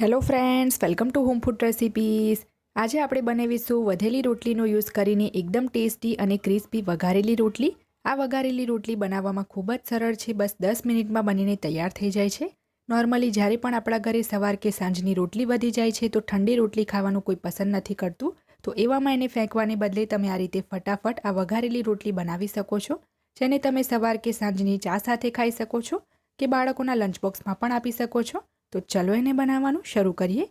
Hello friends, welcome to home food recipes. આજે આપણે બનાવીશું વધેલી રોટલીનો યુઝ કરીને એકદમ ટેસ્ટી અને ક્રિસ્પી વઘારેલી રોટલી। આ વઘારેલી રોટલી બનાવવામાં ખૂબ જ સરળ છે, બસ 10 મિનિટમાં બનીને તૈયાર થઈ જાય છે। નોર્મલી જ્યારે પણ આપણા ઘરે સવાર કે સાંજની રોટલી વધી જાય છે તો ઠંડી રોટલી ખાવાનું કોઈ પસંદ નથી કરતું, તો એવામાં એને ફેંકવાને બદલે તમે આ રીતે ફટાફટ આ વઘારેલી રોટલી બનાવી શકો છો, જેને તમે સવાર કે સાંજની ચા સાથે ખાઈ શકો છો કે બાળકોના લંચ બોક્સમાં પણ આપી શકો છો। તો ચલો એને બનાવવાનું શરૂ કરીએ।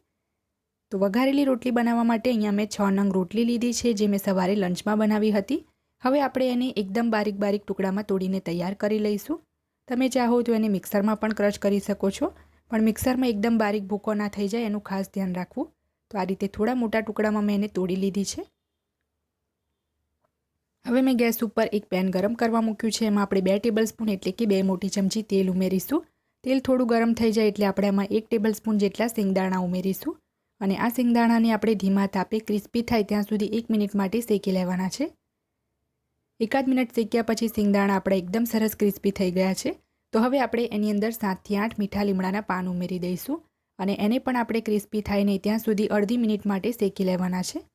તો વઘારેલી રોટલી બનાવવા માટે અહીંયા મેં 6 નંગ રોટલી લીધી છે, જે મેં સવારે લંચમાં બનાવી હતી। હવે આપણે એને એકદમ બારીક બારીક ટુકડામાં તોડીને તૈયાર કરી લઈશું। તમે ચાહો તો એને મિક્સરમાં પણ ક્રશ કરી શકો છો, પણ મિક્સરમાં એકદમ બારીક ભૂકો ના થઈ જાય એનું ખાસ ધ્યાન રાખવું। તો આ રીતે થોડા મોટા ટુકડામાં મેં એને તોડી લીધી છે। હવે મેં ગેસ ઉપર એક પેન ગરમ કરવા મૂક્યું છે, એમાં આપણે 2 ટેબલસ્પૂન એટલે કે 2 મોટી ચમચી તેલ ઉમેરીશું। તેલ થોડું ગરમ થઈ જાય એટલે આપણે આમાં 1 ટેબલસ્પૂન જેટલા સિંગદાણા ઉમેરીશું અને આ સિંગદાણાને આપણે ધીમા તાપે ક્રિસ્પી થાય ત્યાં સુધી 1 મિનિટ માટે શેકી લેવાના છે। એકાદ મિનિટ શેક્યા પછી સિંગદાણા આપણા એકદમ સરસ ક્રિસ્પી થઈ ગયા છે। તો હવે આપણે એની અંદર 7 થી 8 મીઠા લીમડાના પાન ઉમેરી દઈશું અને એને પણ આપણે ક્રિસ્પી થાય નહીં ત્યાં સુધી અડધી મિનિટ માટે શેકી લેવાના છે।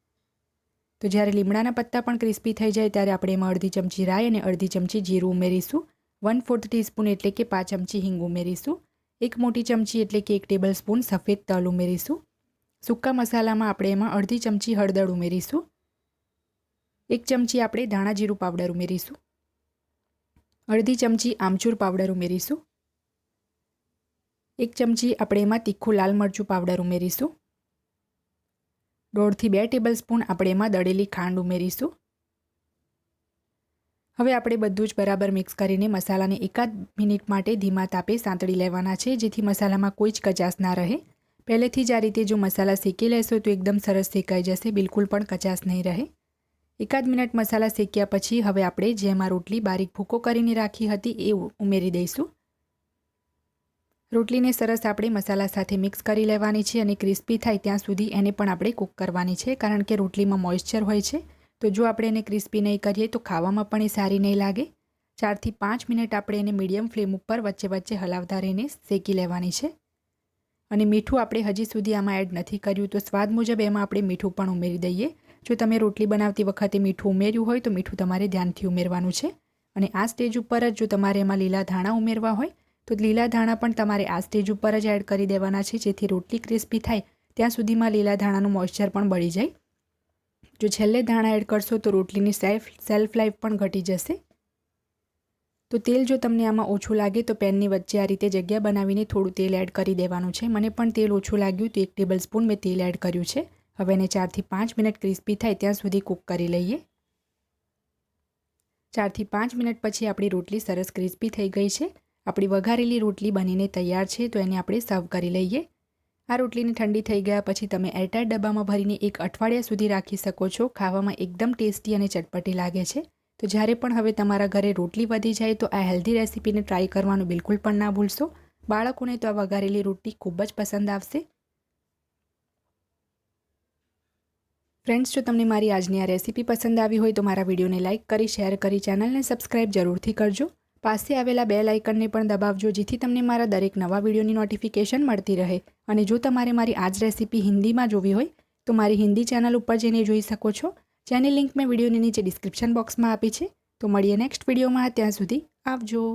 તો જ્યારે લીમડાના પત્તા પણ ક્રિસ્પી થઈ જાય ત્યારે આપણે એમાં અડધી ચમચી રાઈ અને અડધી ચમચી જીરું ઉમેરીશું। 1/4 ટીસ્પૂન એટલે કે 5 ચમચી હિંગ ઉમેરીશું। 1 મોટી ચમચી એટલે કે 1 ટેબલસ્પૂન સફેદ તલ ઉમેરીશું। સૂકા મસાલામાં આપણે એમાં અડધી ચમચી હળદર ઉમેરીશું। 1 ચમચી આપણે ધાણા જીરું પાવડર ઉમેરીશું। અડધી ચમચી આમચૂર પાવડર ઉમેરીશું। 1 ચમચી આપણે એમાં તીખું લાલ મરચું પાવડર ઉમેરીશું। 1.5 થી 2 ટેબલસ્પૂન આપણે એમાં દળેલી ખાંડ ઉમેરીશું। હવે આપણે બધું જ બરાબર મિક્સ કરીને મસાલાને એકાદ મિનિટ માટે ધીમા તાપે સાંતળી લેવાના છે, જેથી મસાલામાં કોઈ જ કચાશ ના રહે। પહેલેથી જ આ રીતે જો મસાલા શેકી લેશો તો એકદમ સરસ શેકાઈ જશે, બિલકુલ પણ કચાશ નહીં રહે। એકાદ મિનિટ મસાલા શેક્યા પછી હવે આપણે જેમાં રોટલી બારીક ભૂકો કરીને રાખી હતી એ ઉમેરી દઈશું। રોટલીને સરસ આપણે મસાલા સાથે મિક્સ કરી લેવાની છે અને ક્રિસ્પી થાય ત્યાં સુધી એને પણ આપણે કૂક કરવાની છે, કારણ કે રોટલીમાં મોઇશ્ચર હોય છે। તો જો આપણે એને ક્રિસ્પી નહીં કરીએ તો ખાવામાં પણ એ સારી નહીં લાગે। 4 થી 5 મિનિટ આપણે એને મીડિયમ ફ્લેમ ઉપર વચ્ચે વચ્ચે હલાવતા રહીને શેકી લેવાની છે। અને મીઠું આપણે હજી સુધી આમાં એડ નથી કર્યું, તો સ્વાદ મુજબ એમાં આપણે મીઠું પણ ઉમેરી દઈએ। જો તમે રોટલી બનાવતી વખતે મીઠું ઉમેર્યું હોય તો મીઠું તમારે ધ્યાનથી ઉમેરવાનું છે। અને આ સ્ટેજ ઉપર જ જો તમારે એમાં લીલા ધાણા ઉમેરવા હોય તો લીલા ધાણા પણ તમારે આ સ્ટેજ ઉપર જ એડ કરી દેવાના છે, જેથી રોટલી ક્રિસ્પી થાય ત્યાં સુધીમાં લીલા ધાણાનું મોઇશ્ચર પણ બળી જાય। જો છેલ્લે ધાણા એડ કરશો તો રોટલીની સેલ્ફ લાઈફ પણ ઘટી જશે। તો તેલ જો તમને આમાં ઓછું લાગે તો પેનની વચ્ચે આ રીતે જગ્યા બનાવીને થોડું તેલ એડ કરી દેવાનું છે। મને પણ તેલ ઓછું લાગ્યું તો 1 ટેબલસ્પૂન મેં તેલ એડ કર્યું છે। હવે એને 4 થી 5 મિનિટ ક્રિસ્પી થાય ત્યાં સુધી કૂક કરી લઈએ। 4 થી 5 મિનિટ પછી આપણી રોટલી સરસ ક્રિસ્પી થઈ ગઈ છે। આપણી વઘારેલી રોટલી બનીને તૈયાર છે, તો એને આપણે સર્વ કરી લઈએ। આ રોટલીને ઠંડી થઈ ગયા પછી તમે એરટાઇટ ડબ્બામાં ભરીને 1 અઠવાડિયા સુધી રાખી શકો છો। ખાવામાં એકદમ ટેસ્ટી અને ચટપટી લાગે છે। તો જ્યારે પણ હવે તમારા ઘરે રોટલી વધી જાય તો આ હેલ્ધી રેસીપીને ટ્રાય કરવાનું બિલકુલ પણ ના ભૂલશો। બાળકોને તો આ વઘારેલી રોટલી ખૂબ જ પસંદ આવશે। ફ્રેન્ડ્સ, જો તમને મારી આજની આ રેસીપી પસંદ આવી હોય તો મારા વિડીયોને લાઇક કરી, શેર કરી, ચેનલને સબસ્ક્રાઇબ જરૂરથી કરજો। પાસે આવેલા બેલ આઇકનને પણ દબાવજો, જેથી તમને મારા દરેક નવા વિડીયોની નોટિફિકેશન મળતી રહે। અને જો તમારે મારી આ જ રેસીપી હિન્દીમાં જોવી હોય તો મારી હિન્દી ચેનલ ઉપર જઈને જોઈ શકો છો, જેની લિંક મેં વિડીયોની નીચે ડિસ્ક્રિપ્શન બોક્સમાં આપી છે। તો મળીએ નેક્સ્ટ વિડીયોમાં, ત્યાં સુધી આવજો।